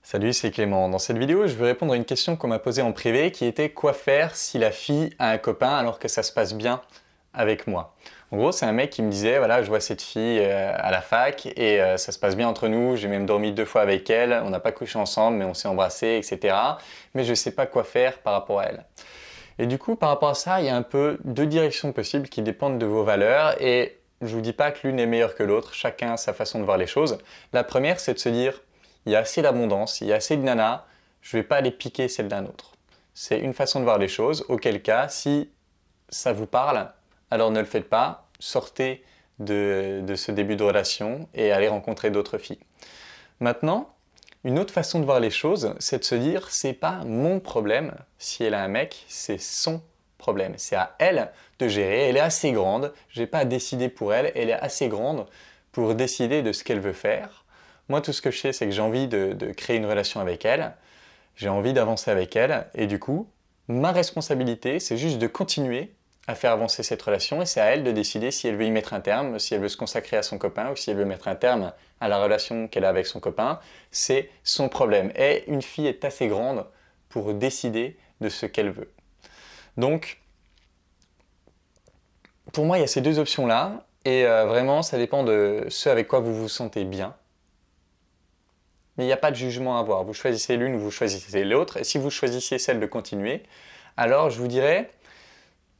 Salut, c'est Clément. Dans cette vidéo, je vais répondre à une question qu'on m'a posée en privé qui était quoi faire si la fille a un copain alors que ça se passe bien avec moi. En gros, c'est un mec qui me disait, voilà, je vois cette fille à la fac et ça se passe bien entre nous, j'ai même dormi 2 fois avec elle, on n'a pas couché ensemble mais on s'est embrassés, etc. Mais je ne sais pas quoi faire par rapport à elle. Et du coup, par rapport à ça, il y a un peu 2 directions possibles qui dépendent de vos valeurs et je ne vous dis pas que l'une est meilleure que l'autre, chacun a sa façon de voir les choses. La première, c'est de se dire, il y a assez d'abondance, il y a assez de nanas, je ne vais pas aller piquer celle d'un autre. C'est une façon de voir les choses, auquel cas, si ça vous parle, alors ne le faites pas, sortez de ce début de relation et allez rencontrer d'autres filles. Maintenant, une autre façon de voir les choses, c'est de se dire, c'est pas mon problème si elle a un mec, c'est son problème. C'est à elle de gérer, elle est assez grande, j'ai pas à décider pour elle, elle est assez grande pour décider de ce qu'elle veut faire. Moi, tout ce que je sais, c'est que j'ai envie de créer une relation avec elle, j'ai envie d'avancer avec elle, et du coup, ma responsabilité, c'est juste de continuer à faire avancer cette relation, et c'est à elle de décider si elle veut y mettre un terme, si elle veut se consacrer à son copain, ou si elle veut mettre un terme à la relation qu'elle a avec son copain. C'est son problème. Et une fille est assez grande pour décider de ce qu'elle veut. Donc, pour moi, il y a ces deux options-là, et vraiment, ça dépend de ce avec quoi vous vous sentez bien. Mais il n'y a pas de jugement à avoir. Vous choisissez l'une ou vous choisissez l'autre. Et si vous choisissez celle de continuer, alors je vous dirais,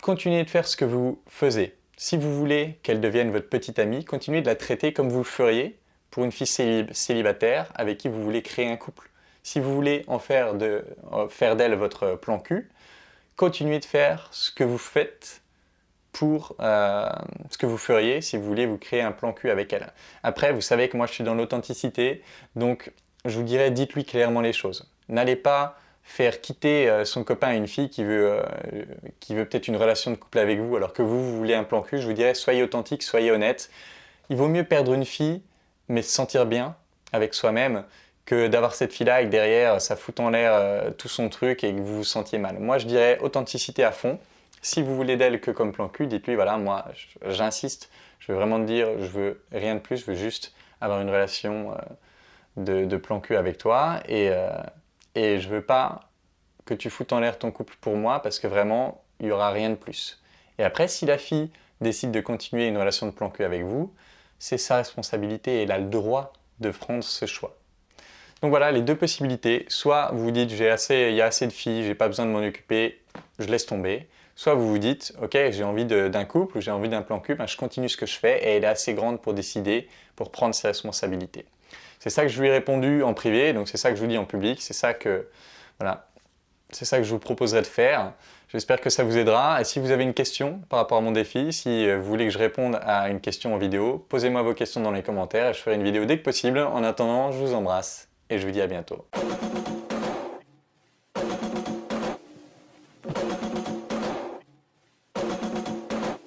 continuez de faire ce que vous faisiez. Si vous voulez qu'elle devienne votre petite amie, continuez de la traiter comme vous le feriez pour une fille célibataire avec qui vous voulez créer un couple. Si vous voulez faire d'elle votre plan cul, continuez de faire ce que vous faites pour ce que vous feriez si vous voulez vous créer un plan cul avec elle. Après, vous savez que moi je suis dans l'authenticité, donc je vous dirais, dites-lui clairement les choses. N'allez pas faire quitter son copain à une fille qui veut peut-être une relation de couple avec vous alors que vous voulez un plan cul. Je vous dirais, soyez authentique, soyez honnête. Il vaut mieux perdre une fille, mais se sentir bien avec soi-même, que d'avoir cette fille-là et que derrière, ça fout en l'air tout son truc et que vous vous sentiez mal. Moi, je dirais authenticité à fond. Si vous voulez d'elle que comme plan cul, dites-lui, voilà, moi, j'insiste, je veux vraiment te dire, je veux rien de plus, je veux juste avoir une relation de plan cul avec toi et je veux pas que tu foutes en l'air ton couple pour moi parce que vraiment, il y aura rien de plus. Et après, si la fille décide de continuer une relation de plan cul avec vous, c'est sa responsabilité et elle a le droit de prendre ce choix. Donc voilà, les deux possibilités. Soit vous vous dites, il y a assez de filles, j'ai pas besoin de m'en occuper, je laisse tomber. Soit vous vous dites, ok, j'ai envie d'un couple ou j'ai envie d'un plan cul, ben je continue ce que je fais et elle est assez grande pour décider, pour prendre ses responsabilités. C'est ça que je lui ai répondu en privé, donc c'est ça que je vous dis en public, c'est ça que je vous proposerai de faire. J'espère que ça vous aidera. Et si vous avez une question par rapport à mon défi, si vous voulez que je réponde à une question en vidéo, posez-moi vos questions dans les commentaires et je ferai une vidéo dès que possible. En attendant, je vous embrasse et je vous dis à bientôt.